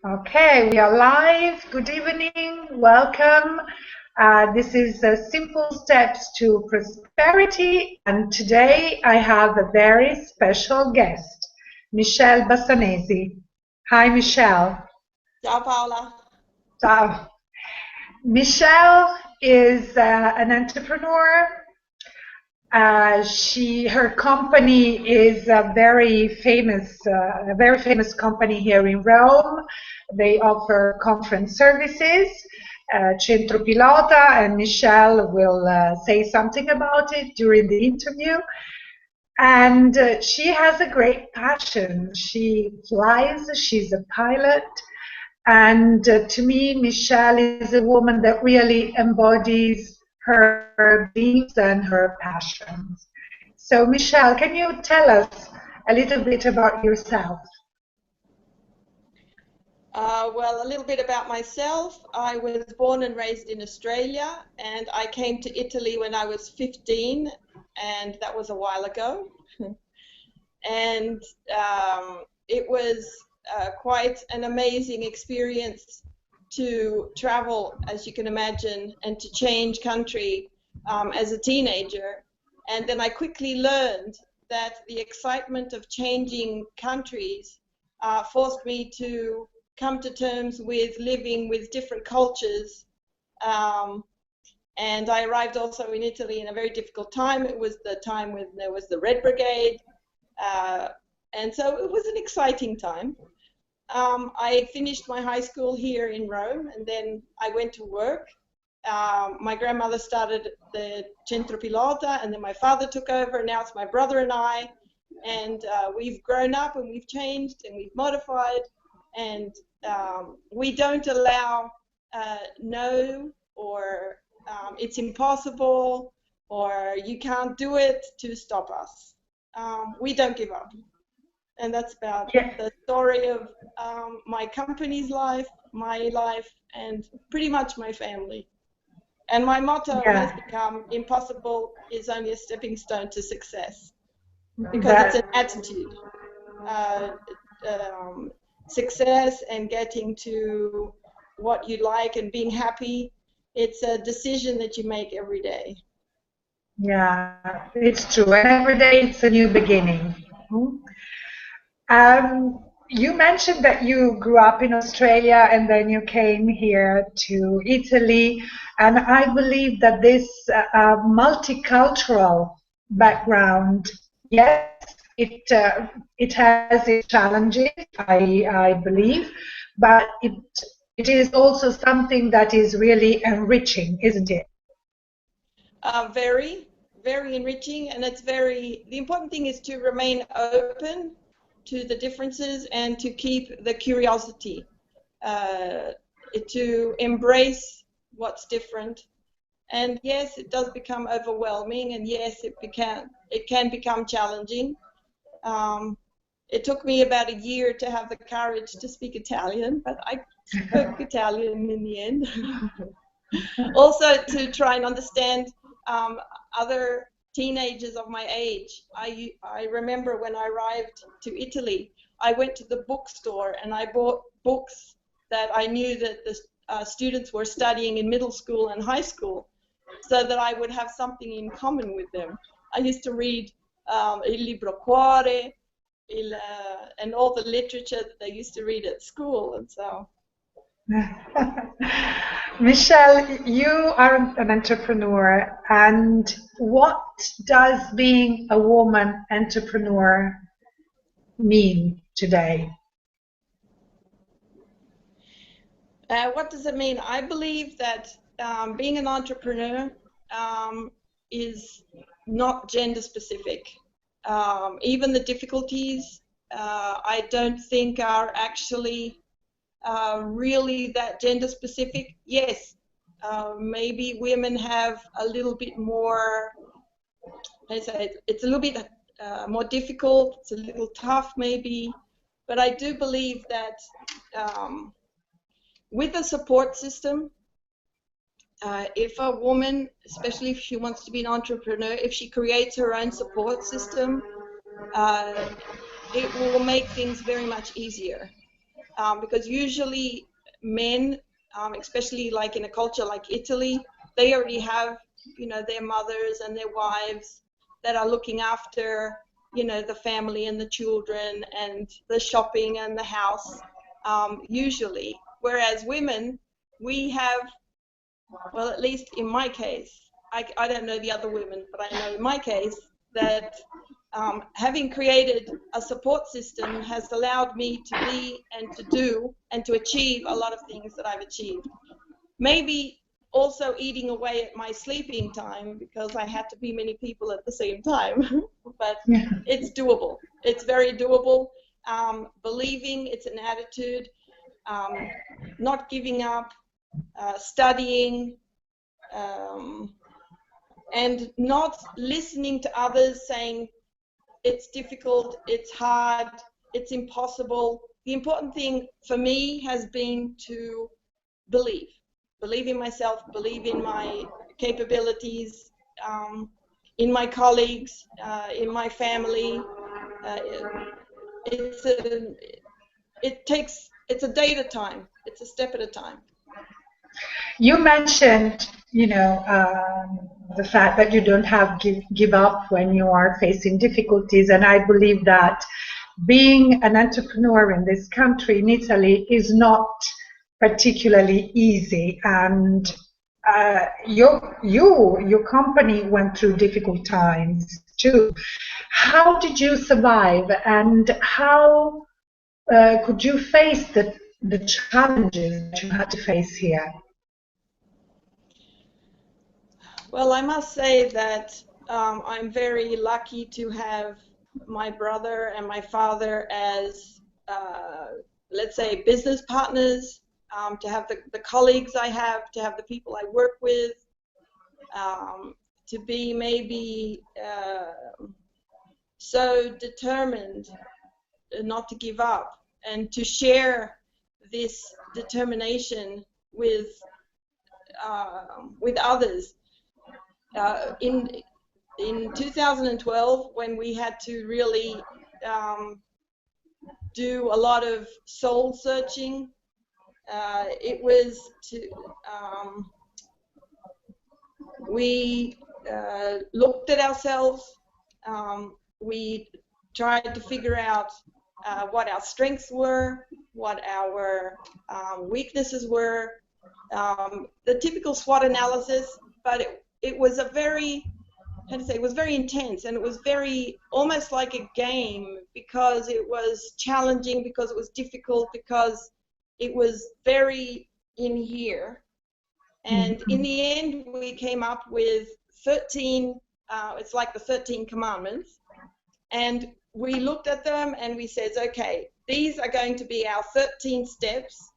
Okay, we are live. Good evening. Welcome. This is Simple Steps to Prosperity, and today I have a very special guest, Michelle Bassanesi. Hi, Michelle. Ciao Paola. Ciao. Michelle is an entrepreneur. Her company is a very famous company here in Rome. They offer conference services, Centro Pilota, and Michelle will say something about it during the interview. And she has a great passion. She flies, she's a pilot. And to me, Michelle is a woman that really embodies her beliefs and her passions. So, Michelle, can you tell us a little bit about yourself? Well, a little bit about myself. I was born and raised in Australia, and I came to Italy when I was 15, and that was a while ago. And it was quite an amazing experience to travel, as you can imagine, and to change country as a teenager. And then I quickly learned that the excitement of changing countries forced me to come to terms with living with different cultures. And I arrived also in Italy in a very difficult time. It was the time when there was the Red Brigade. And so it was an exciting time. I finished my high school here in Rome, and then I went to work. My grandmother started the Centro Pilota, and then my father took over, and now it's my brother and I. And we've grown up, and we've changed, and we've modified, and we don't allow no, or it's impossible, or you can't do it to stop us. We don't give up. And that's about the story of my company's life, my life, and pretty much my family. And my motto has become, impossible is only a stepping stone to success. Because it's an attitude. Success and getting to what you like and being happy, it's a decision that you make every day. Yeah, it's true. And every day it's a new beginning. You mentioned that you grew up in Australia and then you came here to Italy, and I believe that this multicultural background, yes, it has its challenges, I believe, but it is also something that is really enriching, isn't it? Very, very enriching, and the important thing is to remain open to the differences and to keep the curiosity, to embrace what's different. And yes, it does become overwhelming, and yes, it can become challenging. It took me about a year to have the courage to speak Italian, but I spoke Italian in the end. Also, to try and understand other teenagers of my age. I remember when I arrived to Italy, I went to the bookstore and I bought books that I knew that the students were studying in middle school and high school, so that I would have something in common with them. I used to read Il Libro Cuore, and all the literature that they used to read at school, and so. Michelle, you are an entrepreneur, and what does being a woman entrepreneur mean today? What does it mean? I believe that being an entrepreneur is not gender specific. Even the difficulties, I don't think are actually really that gender specific. Yes, maybe women have a little bit more, it's a little bit more difficult, it's a little tough maybe, but I do believe that with a support system, if a woman, especially if she wants to be an entrepreneur, if she creates her own support system, it will make things very much easier. because usually men, especially like in a culture like Italy, they already have, you know, their mothers and their wives that are looking after, you know, the family and the children and the shopping and the house, usually. Whereas women, we have, well, at least in my case, I don't know the other women, but I know in my case that having created a support system has allowed me to be and to do and to achieve a lot of things that I've achieved. Maybe also eating away at my sleeping time because I had to be many people at the same time, but it's doable. It's very doable. Believing, it's an attitude, not giving up, studying, and not listening to others saying it's difficult, it's hard, it's impossible. The important thing for me has been to believe in myself, believe in my capabilities, in my colleagues, in my family. It's a day at a time. It's a step at a time. You mentioned, you know, the fact that you don't have give up when you are facing difficulties, and I believe that being an entrepreneur in this country, in Italy, is not particularly easy. And your company went through difficult times too. How did you survive, and how could you face the challenges that you had to face here? Well, I must say that I'm very lucky to have my brother and my father as, let's say, business partners, to have the colleagues I have, to have the people I work with, to be maybe so determined not to give up and to share this determination with others. In 2012, when we had to really do a lot of soul searching, it was to we looked at ourselves. We tried to figure out what our strengths were, what our weaknesses were, the typical SWOT analysis, but it was a very, how to say, it was very intense, and it was very, almost like a game, because it was challenging, because it was difficult, because it was very in here. And in the end, we came up with 13, it's like the 13 commandments, and we looked at them and we said, okay, these are going to be our 13 steps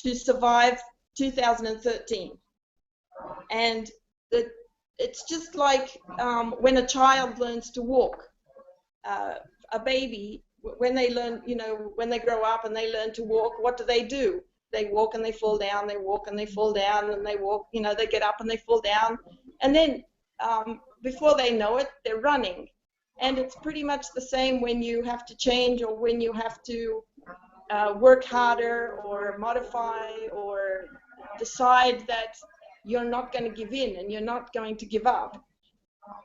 to survive 2013. And it's just like when a child learns to walk. A baby, when they learn, you know, when they grow up and they learn to walk, what do? They walk and they fall down, they walk and they fall down, and they walk, you know, they get up and they fall down. And then before they know it, they're running. And it's pretty much the same when you have to change, or when you have to work harder or modify or decide that you're not going to give in and you're not going to give up.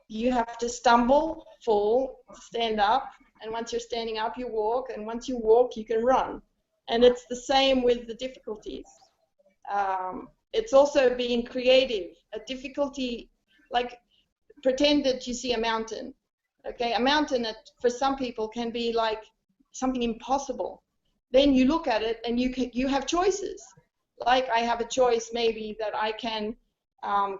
You have to stumble, fall, stand up, and once you're standing up, you walk, and once you walk, you can run. And it's the same with the difficulties. It's also being creative. A difficulty, like, pretend that you see a mountain. Okay, a mountain for some people can be like something impossible. Then you look at it and you have choices. Like, I have a choice maybe that I can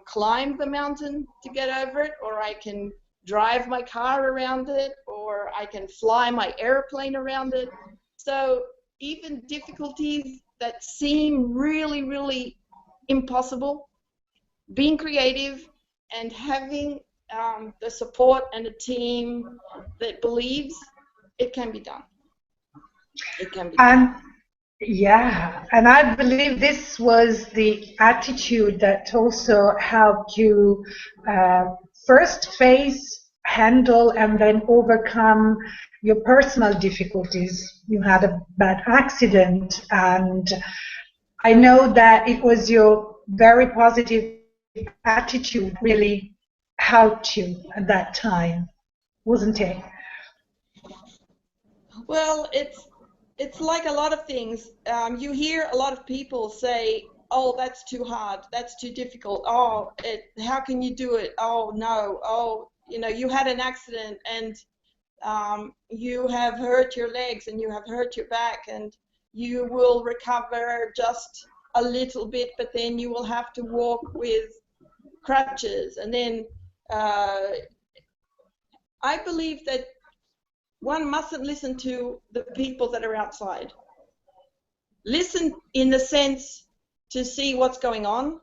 climb the mountain to get over it, or I can drive my car around it, or I can fly my airplane around it. So even difficulties that seem really, really impossible, being creative and having the support and a team that believes, it can be done. It can be done. Yeah, and I believe this was the attitude that also helped you first face handle and then overcome your personal difficulties. You had a bad accident, and I know that it was your very positive attitude really helped you at that time, wasn't it? Well, it's like a lot of things. You hear a lot of people say, "Oh, that's too hard. That's too difficult. Oh, how can you do it? Oh, no. Oh, you had an accident and you have hurt your legs and you have hurt your back and you will recover just a little bit, but then you will have to walk with crutches." And then I believe that one mustn't listen to the people that are outside. Listen in the sense to see what's going on,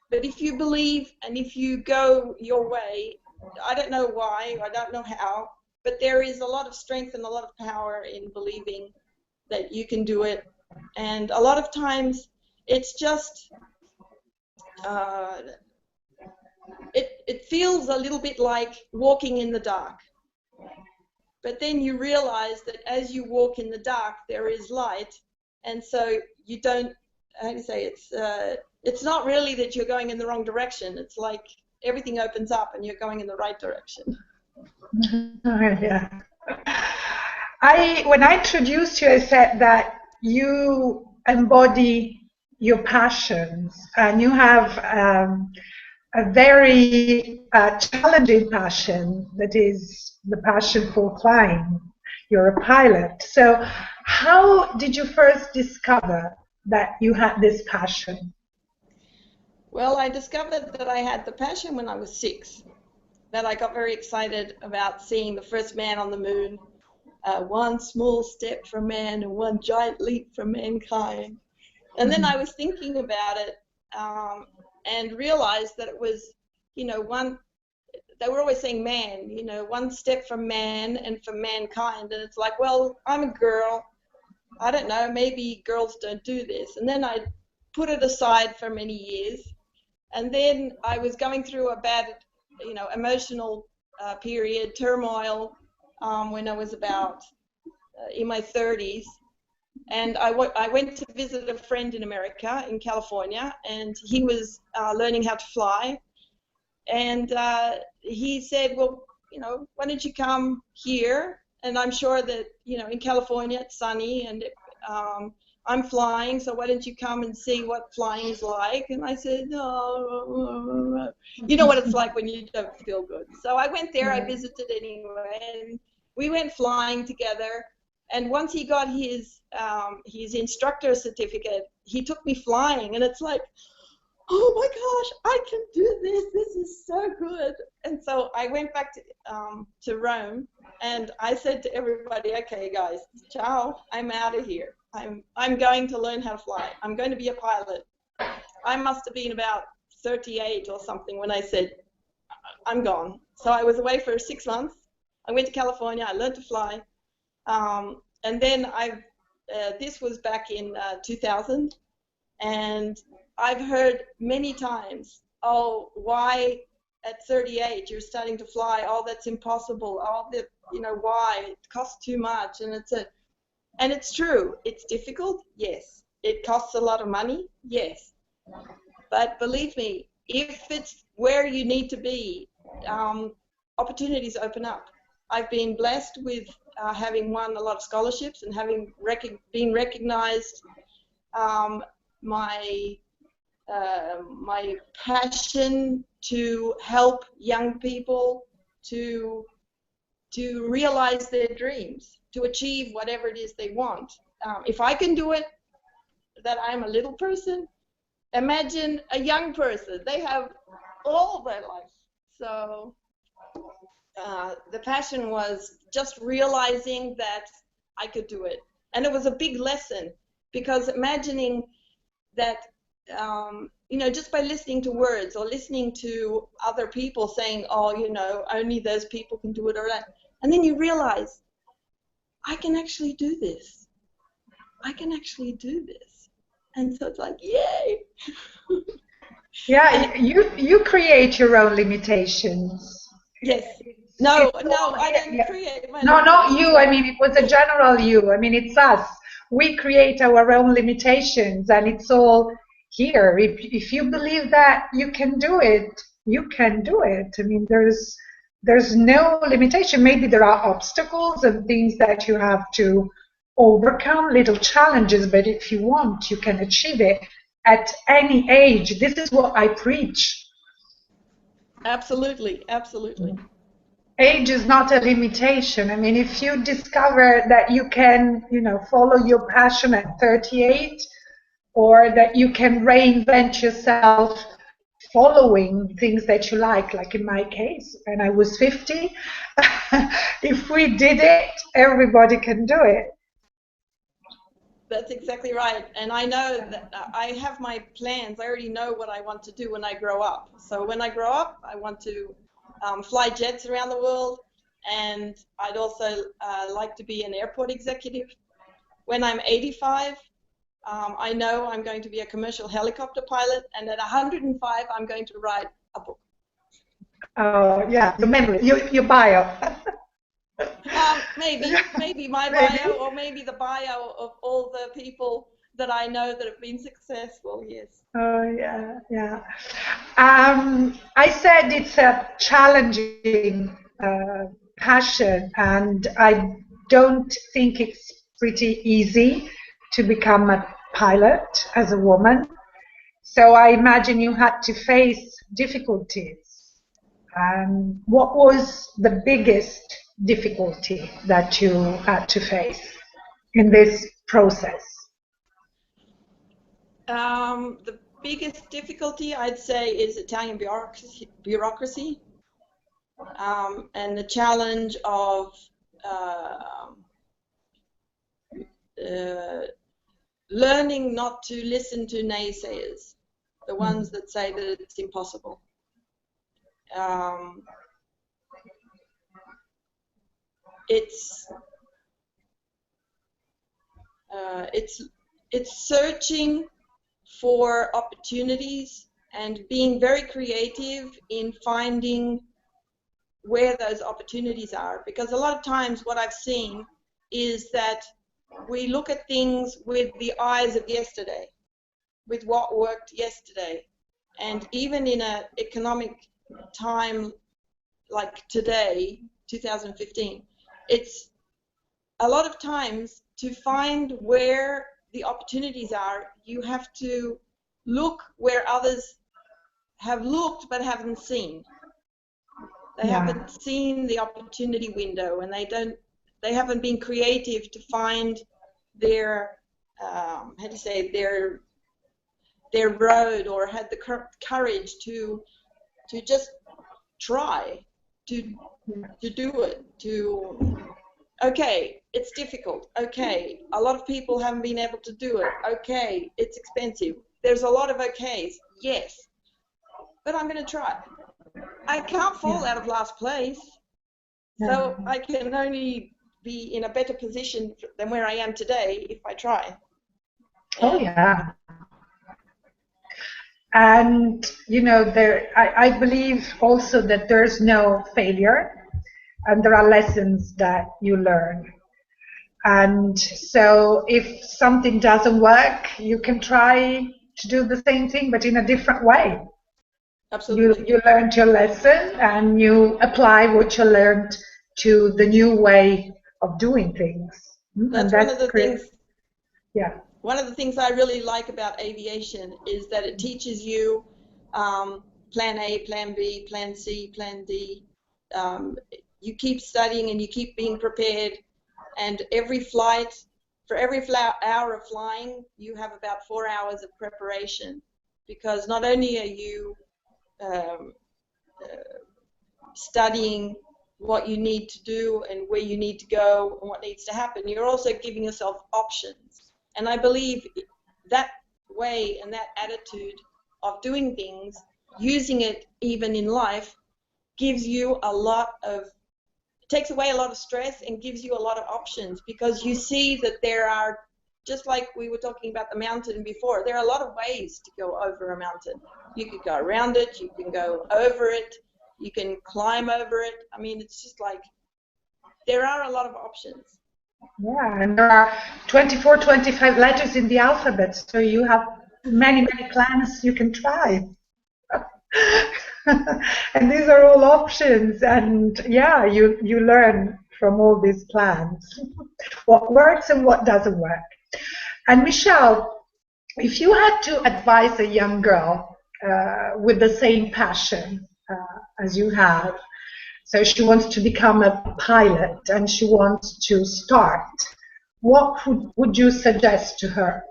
but if you believe and if you go your way, I don't know why, I don't know how, but there is a lot of strength and a lot of power in believing that you can do it. And a lot of times it's just it feels a little bit like walking in the dark. But then you realize that as you walk in the dark, there is light, and so you don't, how do you say, it's not really that you're going in the wrong direction. It's like everything opens up and you're going in the right direction. Yeah. When I introduced you, I said that you embody your passions, and you have a very challenging passion, that is the passion for flying. You're a pilot. So how did you first discover that you had this passion? Well, I discovered that I had the passion when I was 6, that I got very excited about seeing the first man on the moon, one small step for man and one giant leap for mankind. And then I was thinking about it and realized that it was, they were always saying man, one step for man and for mankind. And it's like, well, I'm a girl. I don't know, maybe girls don't do this. And then I put it aside for many years. And then I was going through a bad, emotional period, turmoil, when I was about in my 30s. And I went to visit a friend in America, in California, and he was learning how to fly. And he said, well, why don't you come here? And I'm sure that, in California it's sunny and I'm flying, so why don't you come and see what flying is like? And I said, no. You know what it's like when you don't feel good. So I went there, I visited anyway, and we went flying together. And once he got his instructor certificate, he took me flying, and it's like, oh my gosh, I can do this. This is so good. And so I went back to Rome, and I said to everybody, okay, guys, ciao, I'm out of here. I'm going to learn how to fly. I'm going to be a pilot. I must have been about 38 or something when I said, I'm gone. So I was away for 6 months. I went to California. I learned to fly. And then this was back in 2000. And I've heard many times, oh, why at 38 you're starting to fly? Oh, that's impossible. Oh, why? It costs too much. And it's true. It's difficult. Yes. It costs a lot of money. Yes. But believe me, if it's where you need to be, opportunities open up. I've been blessed with having won a lot of scholarships and having been recognized. My passion to help young people to realize their dreams, to achieve whatever it is they want. If I can do it, that I'm a little person, imagine a young person. They have all their life. So the passion was just realizing that I could do it. And it was a big lesson, because imagining that, just by listening to words or listening to other people saying, oh, only those people can do it, or that. And then you realize, I can actually do this. I can actually do this. And so it's like, yay! Yeah, you create your own limitations. Yes. No, It's no, all, I didn't yeah. create my No, not limitations. you. I mean, it was a general you. I mean, it's us. We create our own limitations, and it's all here. If you believe that you can do it, you can do it. I mean, there's no limitation. Maybe there are obstacles and things that you have to overcome, little challenges, but if you want, you can achieve it at any age. This is what I preach. Absolutely, absolutely. Age is not a limitation. I mean, if you discover that you can, follow your passion at 38, or that you can reinvent yourself following things that you like in my case, when I was 50, if we did it, everybody can do it. That's exactly right. And I know that I have my plans. I already know what I want to do when I grow up. So when I grow up, I want to fly jets around the world, and I'd also like to be an airport executive. When I'm 85, I know I'm going to be a commercial helicopter pilot, and at 105, I'm going to write a book. Oh, yeah, your memory, your bio. Maybe my bio, or maybe the bio of all the people that I know that have been successful, yes. Oh, yeah, yeah. I said it's a challenging passion, and I don't think it's pretty easy to become a pilot as a woman. So I imagine you had to face difficulties. What was the biggest difficulty that you had to face in this process? The biggest difficulty, I'd say, is Italian bureaucracy, and the challenge of learning not to listen to naysayers, the ones that say that it's impossible. It's searching for opportunities and being very creative in finding where those opportunities are, because a lot of times what I've seen is that we look at things with the eyes of yesterday, with what worked yesterday, and even in an economic time like today, 2015, it's a lot of times to find where the opportunities are, you have to look where others have looked but haven't seen. They haven't seen the opportunity window, and they haven't been creative to find their their road, or had the courage to just try to do it. Okay, it's difficult. Okay, a lot of people haven't been able to do it. Okay, it's expensive. There's a lot of okays. Yes, but I'm going to try. I can't fall out of last place, so I can only be in a better position than where I am today if I try. Oh, yeah. And, I believe also that there's no failure, and there are lessons that you learn. And so if something doesn't work, you can try to do the same thing, but in a different way. Absolutely. You learned your lesson, and you apply what you learned to the new way of doing things. That's one of the things. Yeah. One of the things I really like about aviation is that it teaches you plan A, plan B, plan C, plan D. You keep studying and you keep being prepared, and every flight, for every hour of flying, you have about 4 hours of preparation, because not only are you studying what you need to do and where you need to go and what needs to happen, you're also giving yourself options. And I believe that way and that attitude of doing things, using it even in life, gives you a lot of, takes away a lot of stress and gives you a lot of options, because you see that there are, just like we were talking about the mountain before, there are a lot of ways to go over a mountain. You could go around it, you can go over it, You can climb over it. I mean, it's just like there are a lot of options. Yeah, and there are 24, 25 letters in the alphabet, so you have many, many plans you can try. And these are all options, and yeah, you learn from all these plans what works and what doesn't work. And Michelle, if you had to advise a young girl with the same passion as you have, so she wants to become a pilot and she wants to start, what would you suggest to her?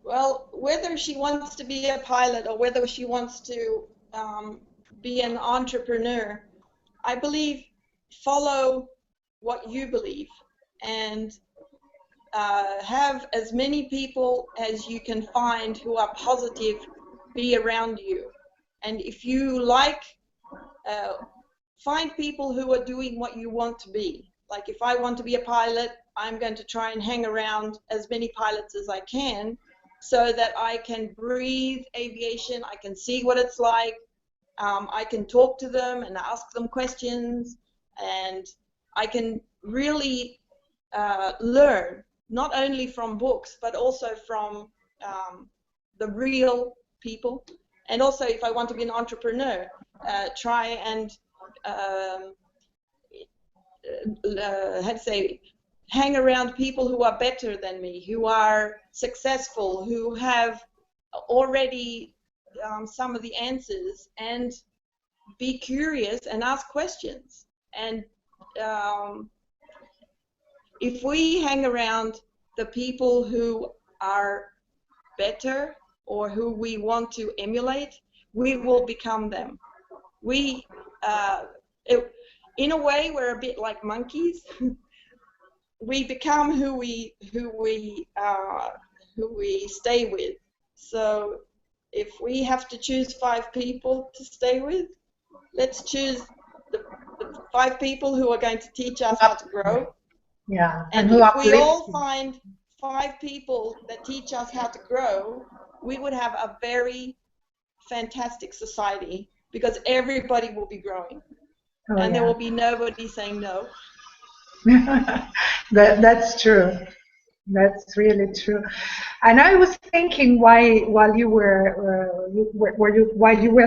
Well, whether she wants to be a pilot or whether she wants to be an entrepreneur, I believe follow what you believe and have as many people as you can find who are positive be around you. And if you like, find people who are doing what you want to be. Like if I want to be a pilot, I'm going to try and hang around as many pilots as I can so that I can breathe aviation, I can see what it's like, I can talk to them and ask them questions, and I can really learn, not only from books, but also from the real people. And also, if I want to be an entrepreneur, try and how to say, hang around people who are better than me, who are successful, who have already some of the answers, and be curious and ask questions. And if we hang around the people who are better or who we want to emulate, we will become them. We, in a way, we're a bit like monkeys. We become who we stay with. So if we have to choose 5 people to stay with, let's choose the 5 people who are going to teach us how to grow. Yeah, and if we all find 5 people that teach us how to grow, we would have a very fantastic society because everybody will be growing. And there will be nobody saying no. That's true. That's really true. And I was thinking while you were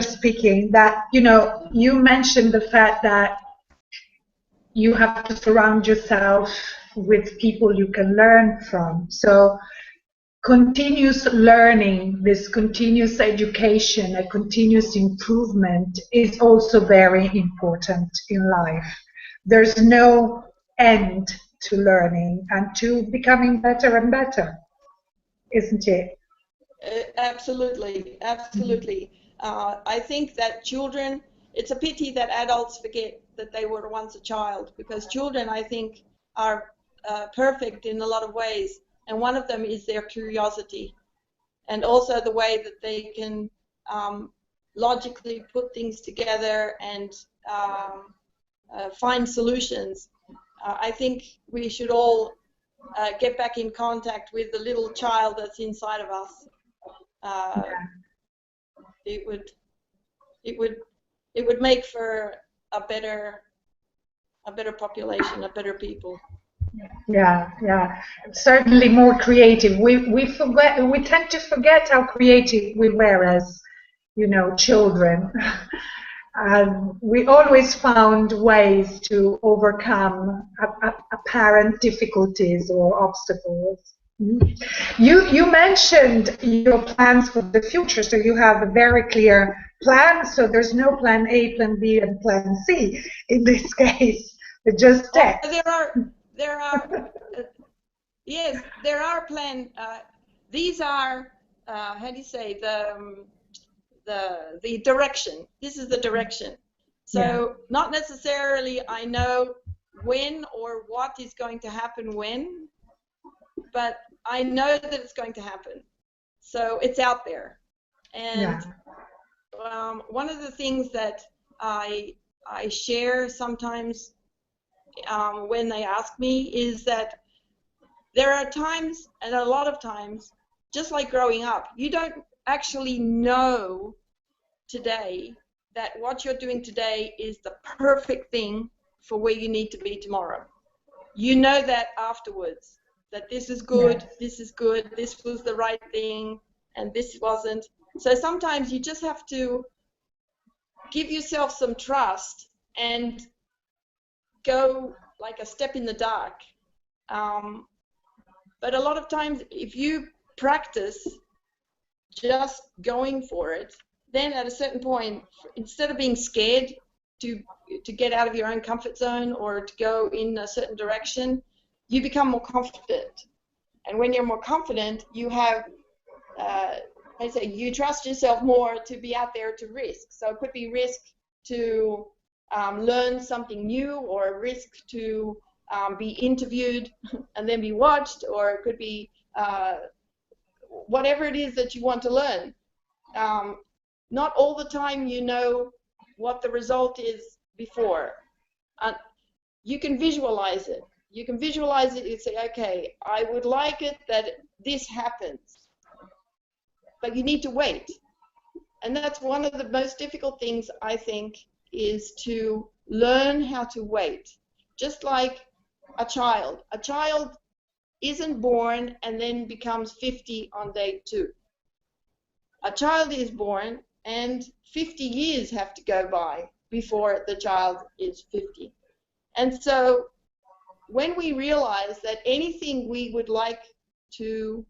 speaking that you mentioned the fact that you have to surround yourself with people you can learn from. So continuous learning, this continuous education, a continuous improvement is also very important in life. There's no end to learning and to becoming better and better, isn't it? Absolutely, absolutely. I think that children, it's a pity that adults forget that they were once a child, because children, I think, are perfect in a lot of ways, and one of them is their curiosity, and also the way that they can logically put things together and find solutions. I think we should all get back in contact with the little child that's inside of us. It would make for a better population, a better people. Yeah, certainly more creative. We tend to forget how creative we were as children. We always found ways to overcome apparent difficulties or obstacles. You mentioned your plans for the future, so you have a very clear plan. So there's no plan A, plan B, and plan C in this case. It's just text. There are yes, there are plans. These are how do you say, the direction. This is the direction. So not necessarily I know when or what is going to happen when, but I know that it's going to happen. So it's out there. And one of the things that I share sometimes when they ask me is that there are times, and a lot of times, just like growing up, you don't actually know today that what you're doing today is the perfect thing for where you need to be tomorrow. You know that afterwards, that this is good, Yes. this is good, this was the right thing, and this wasn't. So sometimes you just have to give yourself some trust and go like a step in the dark. But a lot of times, if you practice just going for it, then at a certain point, instead of being scared to get out of your own comfort zone or to go in a certain direction, you become more confident. And when you're more confident, you have, I say, you trust yourself more to be out there to risk. So it could be risk to learn something new, or a risk to be interviewed and then be watched, or it could be whatever it is that you want to learn. Not all the time you know what the result is before. You can visualize it. You can visualize it and say, okay, I would like it that this happens. But you need to wait. And that's one of the most difficult things, I think, is to learn how to wait. Just like a child. A child isn't born and then becomes 50 on day 2. A child is born and 50 years have to go by before the child is 50. And so when we realize that anything we would like to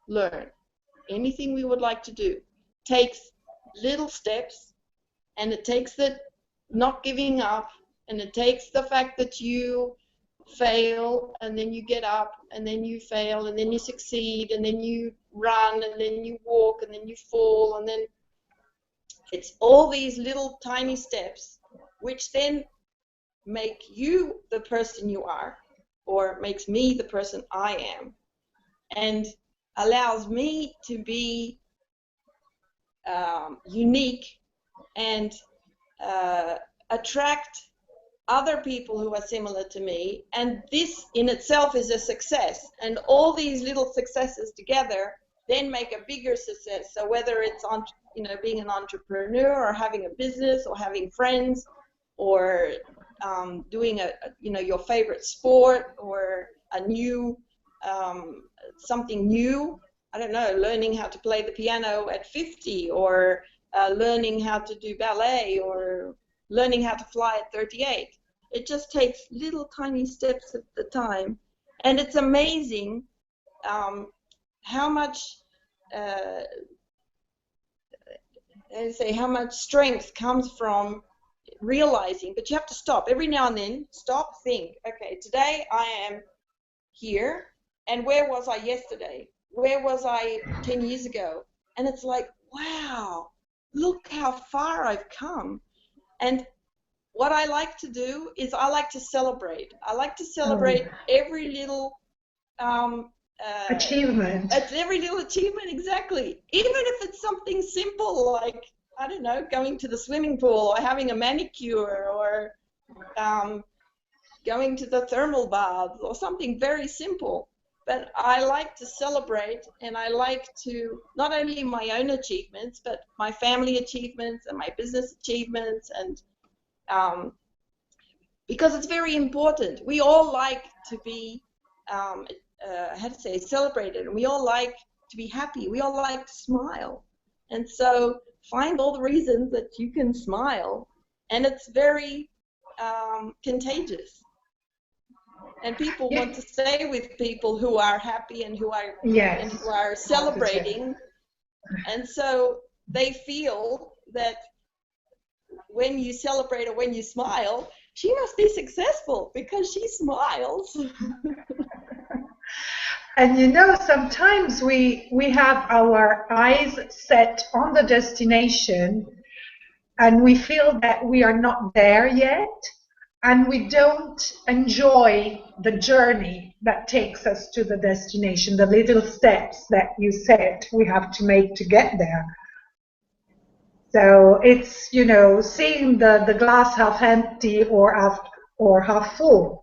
learn, anything we would like to do, takes little steps, and it takes the not giving up, and it takes the fact that you fail, and then you get up, and then you fail, and then you succeed, and then you run, and then you walk, and then you fall, and then it's all these little tiny steps which then make you the person you are, or makes me the person I am, and allows me to be unique and attract other people who are similar to me, and this in itself is a success, and all these little successes together then make a bigger success. So whether it's on, being an entrepreneur, or having a business, or having friends, or doing your favorite sport, or a new something new, I don't know, learning how to play the piano at 50, or learning how to do ballet, or learning how to fly at 38. It just takes little tiny steps at a time, and it's amazing how much how much strength comes from realizing. But you have to stop every now and then. Stop, think. Okay, today I am here, and where was I yesterday? Where was I 10 years ago? And it's like, wow, look how far I've come. And what I like to do is I like to celebrate. I like to celebrate every little achievement. Every little achievement, exactly. Even if it's something simple like, I don't know, going to the swimming pool, or having a manicure, or going to the thermal baths, or something very simple. But I like to celebrate, and I like to, not only my own achievements, but my family achievements and my business achievements, and because it's very important. We all like to be, celebrated, and we all like to be happy. We all like to smile. And so find all the reasons that you can smile, and it's very contagious. And people want to stay with people who are happy and who are and who are celebrating. And so they feel that when you celebrate or when you smile, she must be successful because she smiles. And sometimes we have our eyes set on the destination, and we feel that we are not there yet, and we don't enjoy the journey that takes us to the destination, the little steps that you said we have to make to get there. So it's, seeing the glass half empty or half full.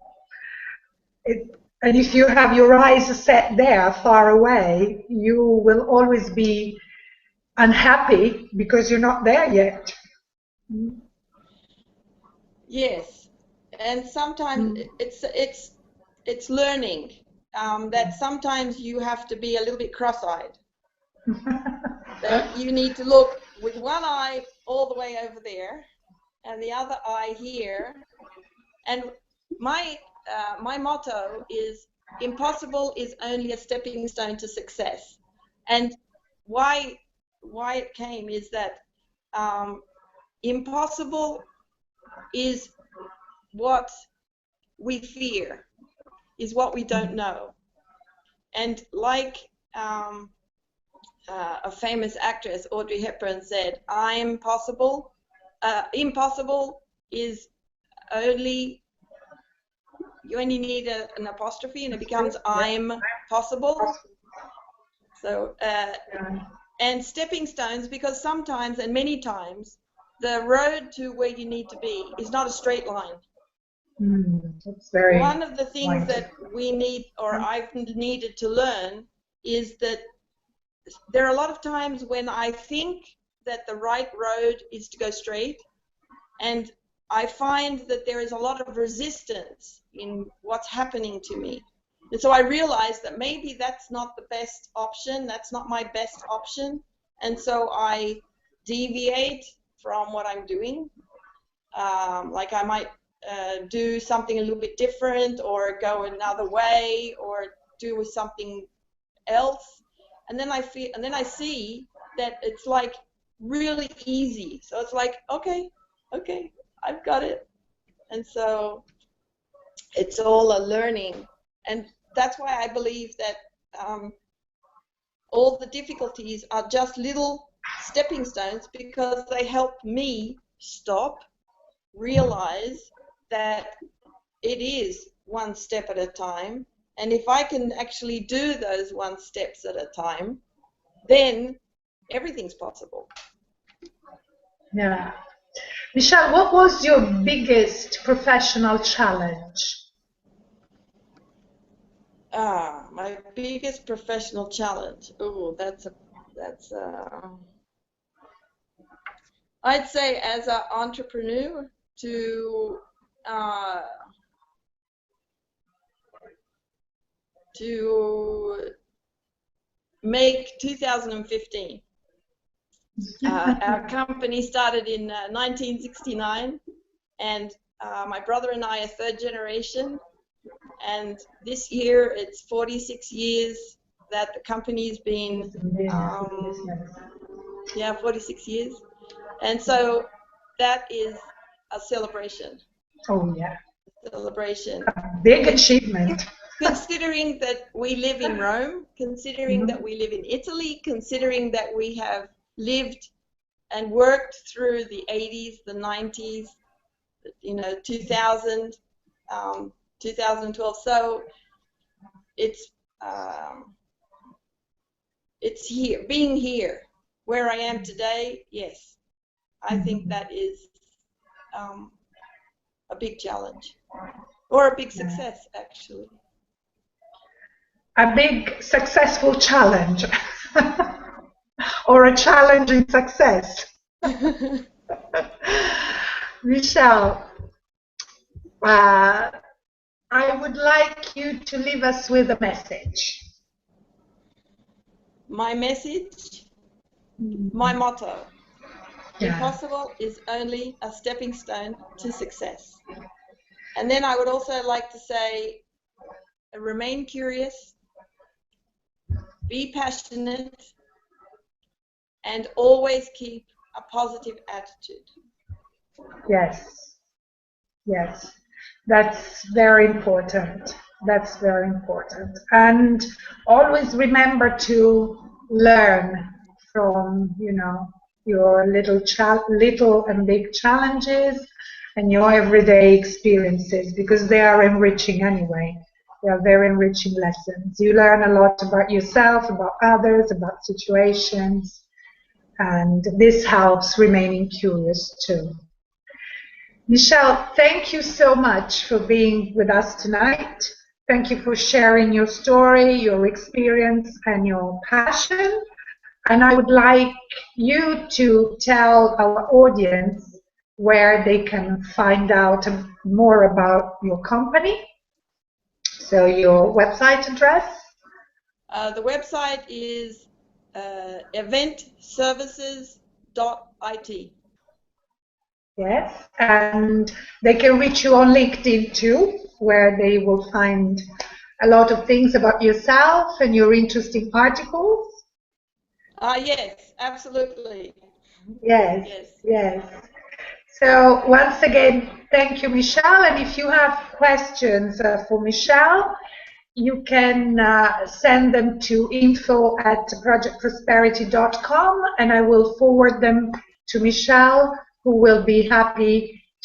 And if you have your eyes set there, far away, you will always be unhappy because you're not there yet. Yes, and sometimes it's learning that sometimes you have to be a little bit cross-eyed. That you need to look with one eye all the way over there, and the other eye here. And my motto is impossible is only a stepping stone to success. And why it came is that impossible is what we fear, is what we don't know. And like a famous actress, Audrey Hepburn, said, "I'm possible. Impossible is only, you only need an apostrophe and it becomes I'm possible." So, and stepping stones, because sometimes and many times the road to where you need to be is not a straight line. That's very One of the things that we need, or I've needed to learn, is that there are a lot of times when I think that the right road is to go straight, and I find that there is a lot of resistance in what's happening to me. And so I realized that maybe that's not the best option, that's not my best option, and so I deviate from what I'm doing. Like I might do something a little bit different, or go another way, or do something else, and then I see that it's like really easy. So it's like, okay, I've got it. And so it's all a learning, and that's why I believe that all the difficulties are just little stepping stones, because they help me stop, realize that it is one step at a time, and if I can actually do those one steps at a time, then everything's possible. Yeah. Michelle, what was your biggest professional challenge? My biggest professional challenge. Oh, I'd say as an entrepreneur to make 2015. Our company started in 1969, and my brother and I are third generation, and this year it's 46 years that the company's been, 46 years, and so that is a celebration. Oh yeah. Celebration. A big achievement. Considering that we live in Rome, considering that we live in Italy, considering that we have lived and worked through the 80s, the 90s, 2000, 2012. So it's here, being here, where I am today. Yes, I think that is a big challenge, or a big success, actually. A big successful challenge, or a challenging success. Michelle, I would like you to leave us with a message. My message, my motto, impossible is only a stepping stone to success. And then I would also like to say, remain curious, be passionate, and always keep a positive attitude. Yes, yes, that's very important. That's very important. And always remember to learn from, your little and big challenges and your everyday experiences, because they are enriching anyway. They are very enriching lessons. You learn a lot about yourself, about others, about situations, and this helps remaining curious too. Michelle, thank you so much for being with us tonight. Thank you for sharing your story, your experience, and your passion. And I would like you to tell our audience where they can find out more about your company. So your website address? The website is eventservices.it. Yes, and they can reach you on LinkedIn too, where they will find a lot of things about yourself and your interesting articles. Yes, absolutely. Yes, Yes. yes. So once again, thank you, Michelle. And if you have questions for Michelle, you can send them to info@projectprosperity.com, and I will forward them to Michelle, who will be happy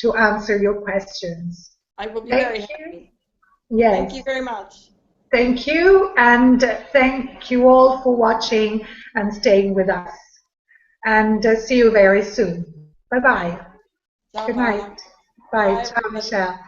to answer your questions. I will be very happy. Yes. Thank you very much. Thank you, and thank you all for watching and staying with us. And see you very soon. Bye-bye. Good night. Bye. Ciao, Michelle.